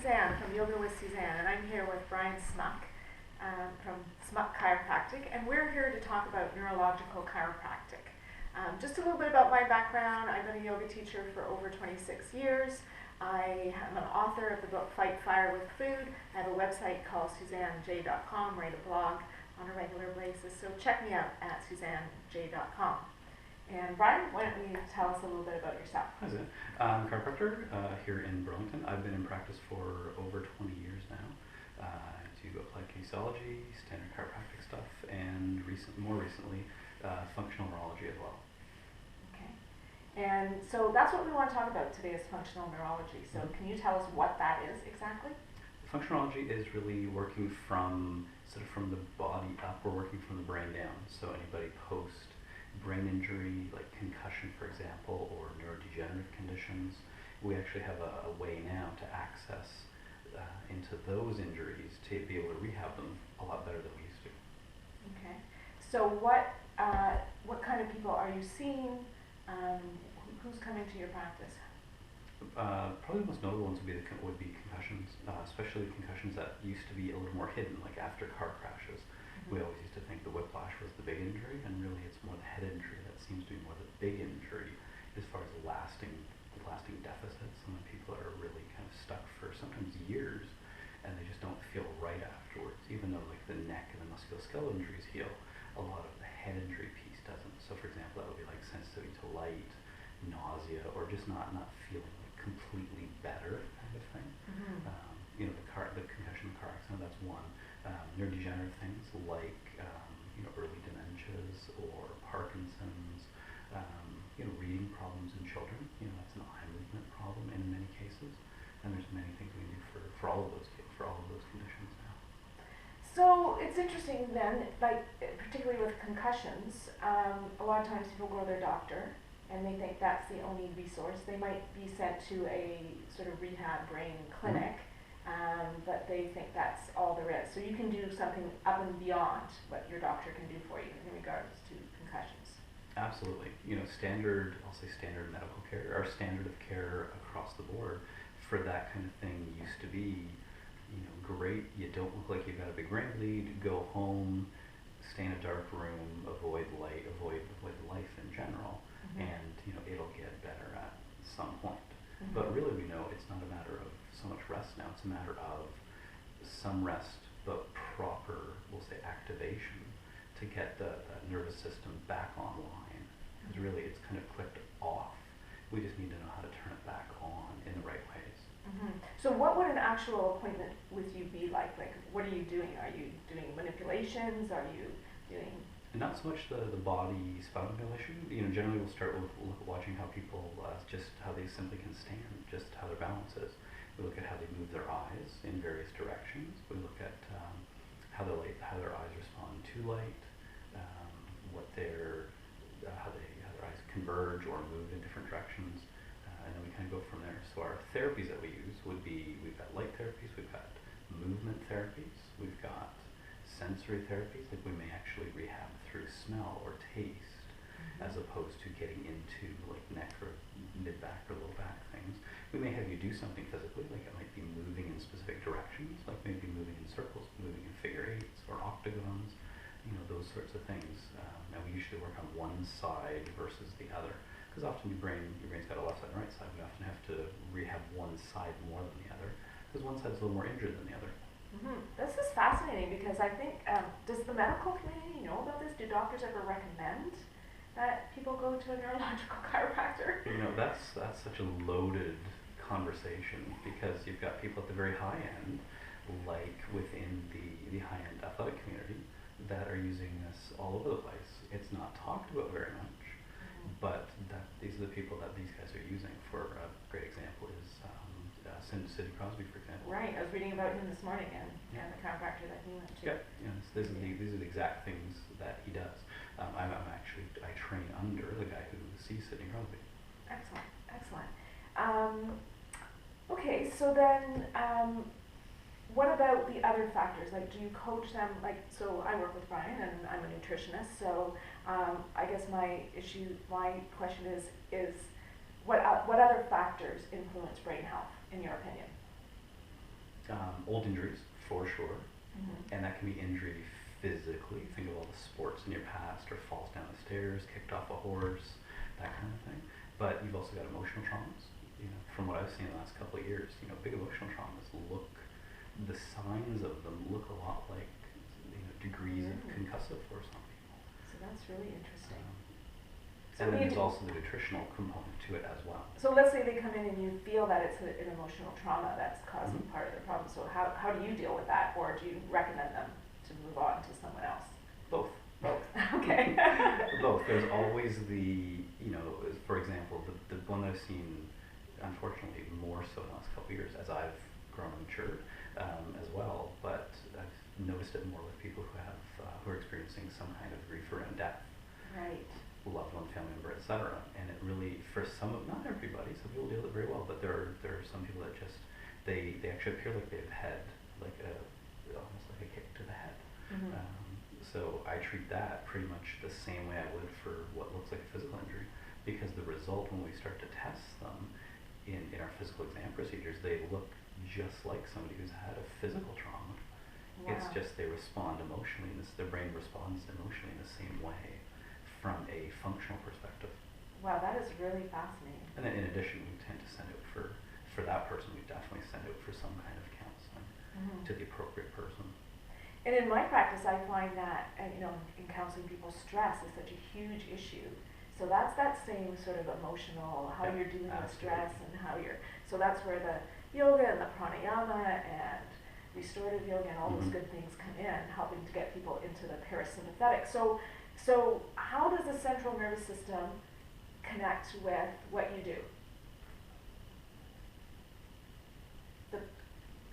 Susanne from Yoga with Susanne, and I'm here with Brian Smuk from Smuk Chiropractic, and we're here to talk about neurological chiropractic. Just a little bit about my background. I've been a yoga teacher for over 26 years. I am an author of the book Fight Fire with Food. I have a website called SuzanneJ.com, write a blog on a regular basis, so check me out at SuzanneJ.com. And Brian, why don't you tell us a little bit about yourself? Hi, Susanne. I'm a chiropractor here in Burlington. I've been in practice for over 20 years now. I do applied kinesiology, standard chiropractic stuff, and more recently, functional neurology as well. Okay. And so that's what we want to talk about today is functional neurology. So can you tell us what that is exactly? Functional neurology is really working from the body up. We're working from the brain down. So anybody post brain injury, like concussion, for example, or neurodegenerative conditions, we actually have a way now to access into those injuries to be able to rehab them a lot better than we used to. Okay. So what kind of people are you seeing? Who's coming to your practice? Probably the most notable ones would be concussions, especially concussions that used to be a little more hidden, like after car crashes. We always used to think the whiplash was the big injury, and really it's more the head injury that seems to be more the big injury as far as lasting deficits, and when people are really kind of stuck for sometimes years, and they just don't feel right afterwards. Even though like the neck and the musculoskeletal injuries heal, a lot of the head injury piece doesn't. So for example, that would be like sensitivity to light, nausea, or just not feeling like completely better kind of thing. The concussion in the car accident, that's one. Neurodegenerative things like early dementias or Parkinson's, reading problems in children. That's an eye movement problem in many cases, and there's many things we can do for all of those conditions now. So it's interesting then, like particularly with concussions, a lot of times people go to their doctor and they think that's the only resource. They might be sent to a sort of rehab brain clinic. But they think that's all there is. So you can do something up and beyond what your doctor can do for you in regards to concussions. Absolutely. I'll say standard medical care, or standard of care across the board for that kind of thing used to be, great, you don't look like you've got a big brain bleed, go home, stay in a dark room, avoid light, avoid life in general, and it'll get better at some point. But really we know it's not a matter of so much rest now, it's a matter of some rest but proper, we'll say, activation to get the nervous system back online. Because really it's kind of clicked off. We just need to know how to turn it back on in the right ways. So what would an actual appointment with you be like? Like, what are you doing? Are you doing manipulations? Are you doing... Not so much the body spine manipulation. Generally we'll start with watching how people, just how they simply can stand, just how their balance is. We look at how they move their eyes in various directions. We look at how their eyes respond to light, how their eyes converge or move in different directions, and then we kind of go from there. So our therapies that we use would be, we've got light therapies, we've got movement therapies, we've got sensory therapies, like we may actually rehab through smell or taste, as opposed to getting into like neck or mid-back or low back things. We may have you do something physically, like it might be moving in specific directions, like maybe moving in circles, moving in figure eights or octagons, those sorts of things. Now we usually work on one side versus the other, because often your brain's got a left side and right side. We often have to rehab one side more than the other, because one side's a little more injured than the other. This is fascinating because I think, does the medical community know about this? Do doctors ever recommend that people go to a neurological chiropractor? That's such a loaded conversation, because you've got people at the very high end, like within the high-end athletic community, that are using this all over the place. It's not talked about very much, but these are the people that these guys are using. For a great example is Sidney Crosby, for example. Right, I was reading about him this morning and the chiropractor that he went to. Yeah, these are the exact things that he does. I train under the guy who sees Sidney Crosby. Excellent. Okay, so then what about the other factors? Like, do you coach them? Like, so I work with Brian and I'm a nutritionist, so I guess my question is what other factors influence brain health, in your opinion? Old injuries, for sure. Mm-hmm. And that can be injury physically. Think of all the sports in your past, or falls down the stairs, kicked off a horse, that kind of thing. But you've also got emotional traumas. From what I've seen in the last couple of years, big emotional traumas the signs of them look a lot like, degrees of concussive for some people. So that's really interesting. And then there's also the nutritional component to it as well. So let's say they come in and you feel that it's an emotional trauma that's causing part of the problem. So how do you deal with that, or do you recommend them to move on to someone else? Both. Both. Okay. Both. There's always for example, the one that I've seen, unfortunately, more so in the last couple of years as I've grown and matured as well. But I've noticed it more with people who are experiencing some kind of grief around death. Right. Loved one, family member, etc. And it really, for not everybody, some people deal with it very well, but there are some people that just, they actually appear like they've had almost like a kick to the head. So I treat that pretty much the same way I would for what looks like a physical injury, because the result when we start to test them in our physical exam procedures, they look just like somebody who's had a physical trauma. Wow. It's just they respond emotionally, their brain responds emotionally in the same way from a functional perspective. Wow, that is really fascinating. And then in addition, we tend to send out for that person, we definitely send out for some kind of counseling to the appropriate person. And in my practice, I find that, in counseling people, stress is such a huge issue. So that's that same sort of emotional, how you're dealing with stress and so that's where the yoga and the pranayama and restorative yoga and all those good things come in, helping to get people into the parasympathetic. So how does the central nervous system connect with what you do? The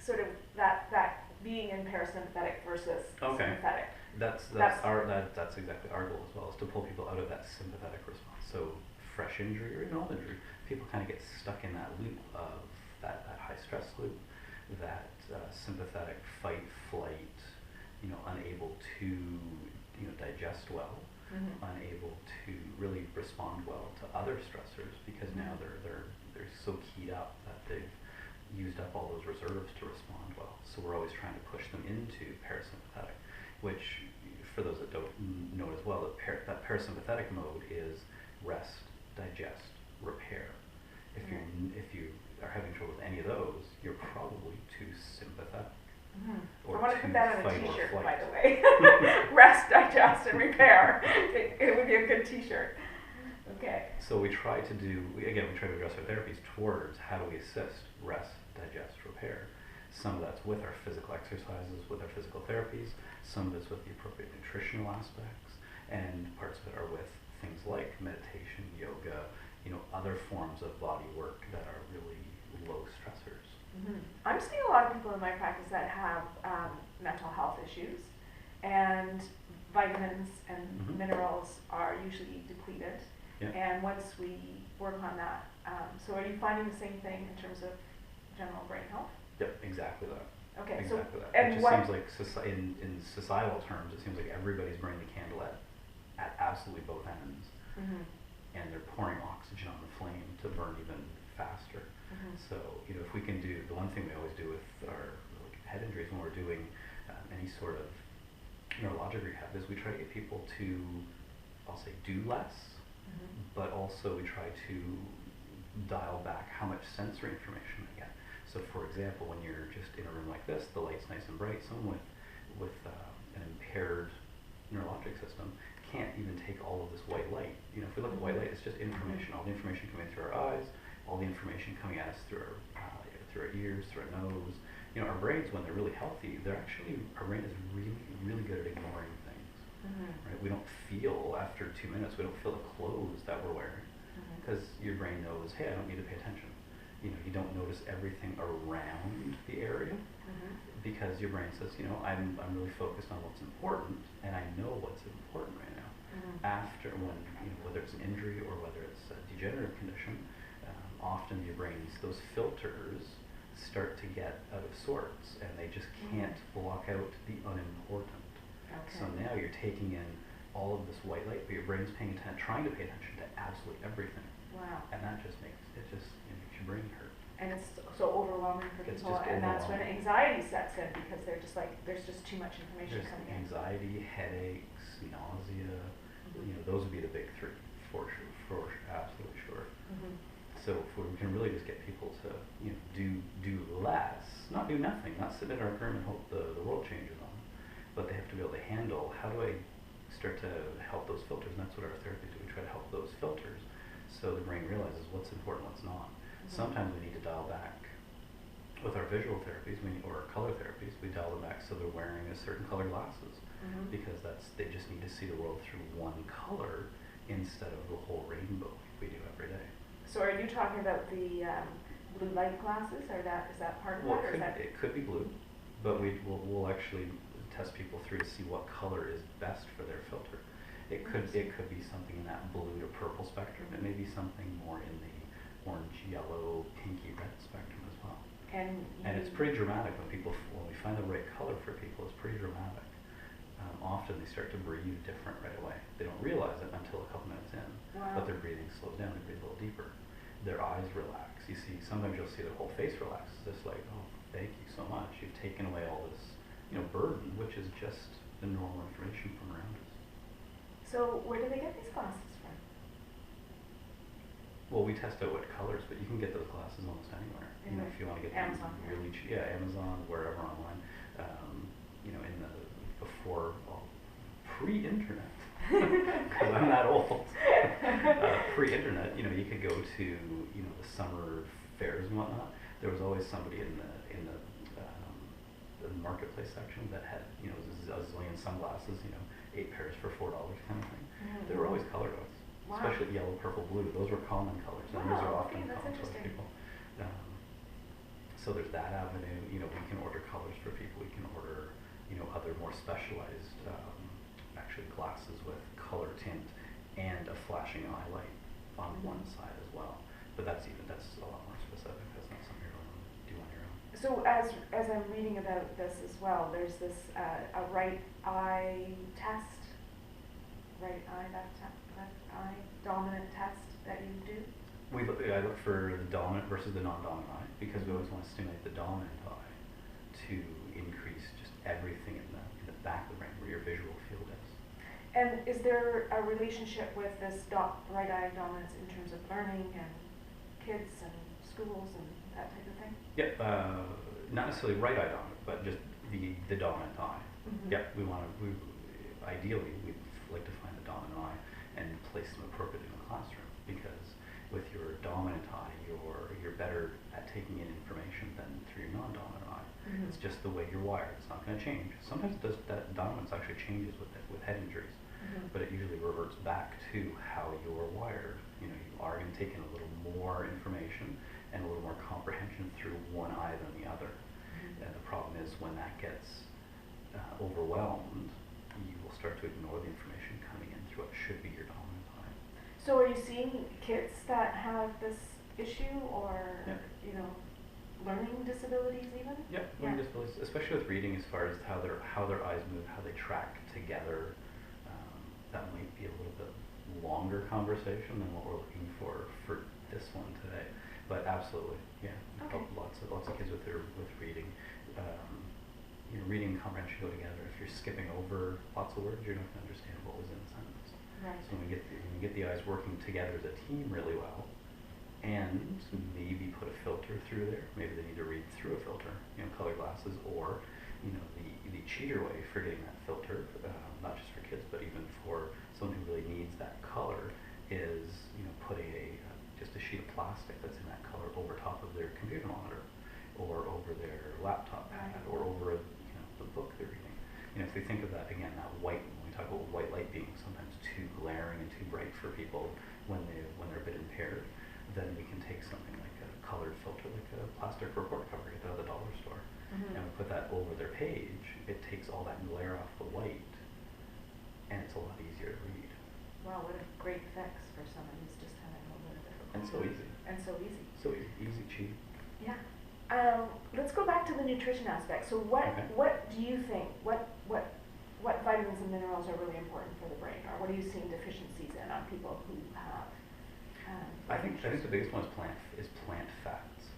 sort of that being in parasympathetic versus sympathetic. That's exactly our goal as well, is to pull people out of that sympathetic response. So fresh injury or even old injury, people kind of get stuck in that loop of that high stress loop, that sympathetic fight, flight, unable to digest well, unable to really respond well to other stressors, because now they're so keyed up that they've used up all those reserves to respond well. So we're always trying to push them into parasympathetic, which, for those that don't know as well, that parasympathetic mode is rest, digest, repair. If you are having trouble with any of those, you're probably too sympathetic. I want to put that on a t-shirt, by the way. Rest, digest, and repair. It would be a good t-shirt. Okay. So we try to address our therapies towards how do we assist rest, digest, repair. Some of that's with our physical exercises, with our physical therapies. Some of it's with the appropriate nutritional aspects, and parts of it are with things like meditation, yoga, other forms of body work that are really low stressors. I'm seeing a lot of people in my practice that have mental health issues, and vitamins and minerals are usually depleted. Yeah. And once we work on that, so are you finding the same thing in terms of general brain health? Yep, exactly that. Okay, exactly so that. It just seems like in societal terms, it seems like everybody's burning the candle at absolutely both ends, and they're pouring oxygen on the flame to burn even faster. So if we can do, the one thing we always do with our head injuries when we're doing any sort of neurologic rehab is we try to get people to, I'll say, do less, but also we try to dial back how much sensory information they get. So for example, when you're just in a room like this, the light's nice and bright, someone with an impaired neurologic system can't even take all of this white light. If we look at white light, it's just information. All the information coming through our eyes, all the information coming at us through our ears, through our nose. Our brains, when they're really healthy, our brain is really, really good at ignoring things. Right? We don't feel, after 2 minutes, we don't feel the clothes that we're wearing, because your brain knows, hey, I don't need to pay attention. You don't notice everything around the area, because your brain says, I'm really focused on what's important, and I know what's important right now. After, whether it's an injury or whether it's a degenerative condition, often your brain's, those filters start to get out of sorts, and they just can't block out the unimportant. So now you're taking in all of this white light, but your brain's trying to pay attention to absolutely everything. Wow. And that just makes your brain hurt. And it's so overwhelming for It's people, just and that's when overwhelming. anxiety sets in, because they're just like, there's just too much information There's coming in. anxiety, headaches, nausea, Mhm. those would be the big three, absolutely sure. Mhm. So if we can really just get people to, do less, not do nothing, not sit in our room and hope the world changes on them, but they have to be able to handle, how do I start to help those filters? And that's what our therapies do. We try to help those filters so the brain realizes what's important, what's not. Mhm. Sometimes we need to dial back. With our visual therapies, or our color therapies, we dial them back so they're wearing a certain color glasses, Mhm. because they just need to see the world through one color instead of the whole rainbow we do every day. So are you talking about the blue light glasses, or is that part of Well, that, or is that? it could be blue, but we'll actually test people through to see what color is best for their filter. It could be something in that blue to purple spectrum. It may be something more in the orange, yellow, pinky red spectrum as well. And it's pretty dramatic when we find the right color for people. It's pretty dramatic. Often they start to breathe different right away. They don't realize it until a couple minutes in, Wow. but their breathing slows down. They breathe a little deeper. Their eyes relax. Sometimes you'll see their whole face relax. It's just like, oh, thank you so much. You've taken away all this, burden, which is just the normal information from around us. So where do they get these glasses from? Well, we test out what colors, but you can get those glasses almost anywhere. If you want to get them Amazon. really cheap, Amazon, wherever online. Pre-internet, because I'm that old. Pre-internet, you could go to the summer fairs and whatnot. There was always somebody in the marketplace section that had a zillion sunglasses, 8 pairs for $4 kind of thing. Mm. They were always colored ones. Wow. Especially yellow, purple, blue. Those were common colors, and those are Wow, often okay, that's common colors for interesting. people. So there's that avenue. We can order colors for people. We can order, other more specialized, actually glasses with color tint and a flashing eye light on Mhm. one side as well. But that's a lot more specific. That's not something you're going to do on your own. So as I'm reading about this as well, there's this a right eye test, left eye dominant test that you do. I look for the dominant versus the non-dominant eye, because we always want to stimulate the dominant eye to increase just everything in the back of the brain where your visual field is. And is there a relationship with this right eye dominance in terms of learning and kids and schools and that type of thing? Yep, not necessarily right eye dominant, but just the dominant eye. Mhm. Yep, ideally we'd like to find the dominant eye and place them appropriately in the classroom, because with your dominant eye, you're better at taking in information than through your non-dominant eye. Mhm. It's just the way you're wired. It's not going to change. Sometimes that dominance actually changes with head injuries, Mhm. but it usually reverts back to how you're wired. You are going to take in a little more information and a little more comprehension through one eye than the other. Mhm. And the problem is when that gets overwhelmed, you will start to ignore the information coming in through what should be your dominant eye. So are you seeing kids that have this issue, or Yeah. learning disabilities even? Yeah, learning disabilities, especially with reading, as far as how their eyes move, how they track together. That might be a little bit longer conversation than what we're looking for this one today. But absolutely, yeah, Okay. lots of kids with reading. Reading and comprehension go together. If you're skipping over lots of words, you're not going to understand what was in the sentence. Right. So when we get the eyes working together as a team really well, and maybe put a filter through there. Maybe they need to read through a filter, color glasses, or the cheater way for getting that filter, not just for kids, but even for someone who really needs that color, is putting just a sheet of plastic that's in that color over top of their computer monitor, or over their laptop pad, Right. or over the book they're reading. If we think of that again, that white, when we talk about white light being sometimes too glaring and too bright for people when they're a bit impaired, then we can take something like a colored filter, like a plastic report cover you get out of the dollar store, Mhm. and we put that over their page. It takes all that glare off the white, and it's a lot easier to read. Wow, what a great fix for someone who's just having a little bit of difficulty. And so easy. And so easy. So easy, cheap. Yeah. Let's go back to the nutrition aspect. So what do you think, what vitamins and minerals are really important for the brain, or what are you seeing deficiencies in on people who have I think the biggest one is plant fats.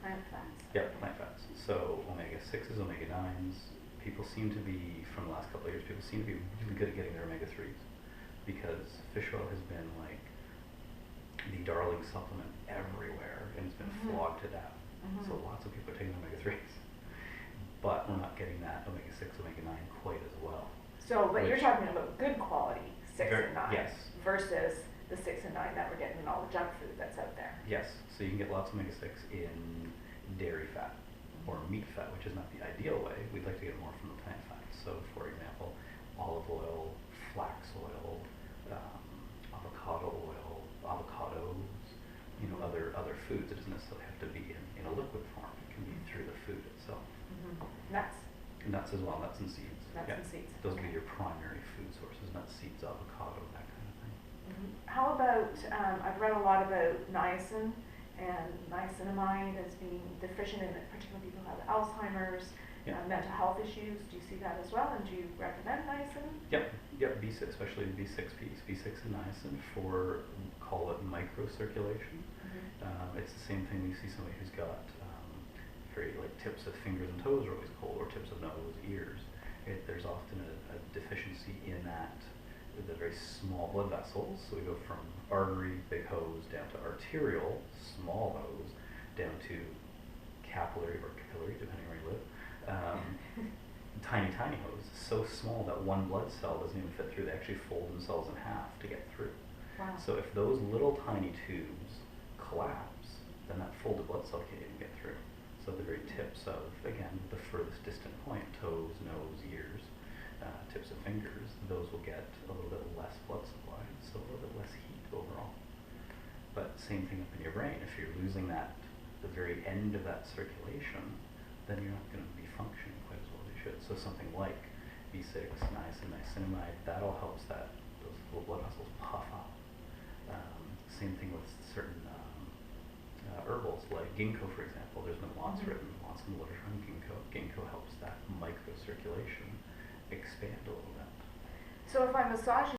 Plant fats. Yeah, plant fats. So omega-6s, omega-9s, people seem to be, from the last couple of years, people seem to be really good at getting their omega-3s because fish oil has been like the darling supplement everywhere and it's been flogged to death. So lots of people are taking omega-3s. But we're not getting that omega-6, omega-9 quite as well. So, but you're talking about good quality 6 and 9 yes. versus the 6 and 9 that we're getting in all the junk food that's out there. Yes, so you can get lots of omega-6 in dairy fat or meat fat, which is not the ideal way. We'd like to get more from the plant fats. So, for example, olive oil, flax oil, avocado oil, avocados, other foods. It doesn't necessarily have to be in a liquid form. It can be through the food itself. Nuts. Nuts as well, nuts and seeds. Nuts and seeds. Those would be your primary food sources, nuts, seeds, avocado, that kind of thing. How about, I've read a lot about niacin and niacinamide as being deficient in particularly people who have Alzheimer's, mental health issues. Do you see that as well? And do you recommend niacin? Yep, B6, especially B6Ps, B6 and niacin for, call it microcirculation. It's the same thing when you see somebody who's got very like tips of fingers and toes are always cold, or tips of nose, ears. There's often a deficiency in that, the very small blood vessels. So we go from artery, big hose, down to arterial, small hose, down to capillary or capillary, depending where you live. Tiny hose, so small that one blood cell doesn't even fit through. They actually fold themselves in half to get through. Wow. So if those little tiny tubes collapse, then that folded blood cell can't even get through. So the very tips of, again, the furthest distant point, toes, nose, ears, tips of fingers, those will get a little bit less blood supply, so a little bit less heat overall. But same thing up in your brain. If you're losing that, the very end of that circulation, then you're not going to be functioning quite as well as you should. So something like B6, niacin, niacinamide, that all helps those little blood vessels puff up. Same thing with certain herbals like ginkgo, for example. There's been lots written, lots in the literature on ginkgo. Ginkgo helps that microcirculation expand a little bit. So if I'm massaging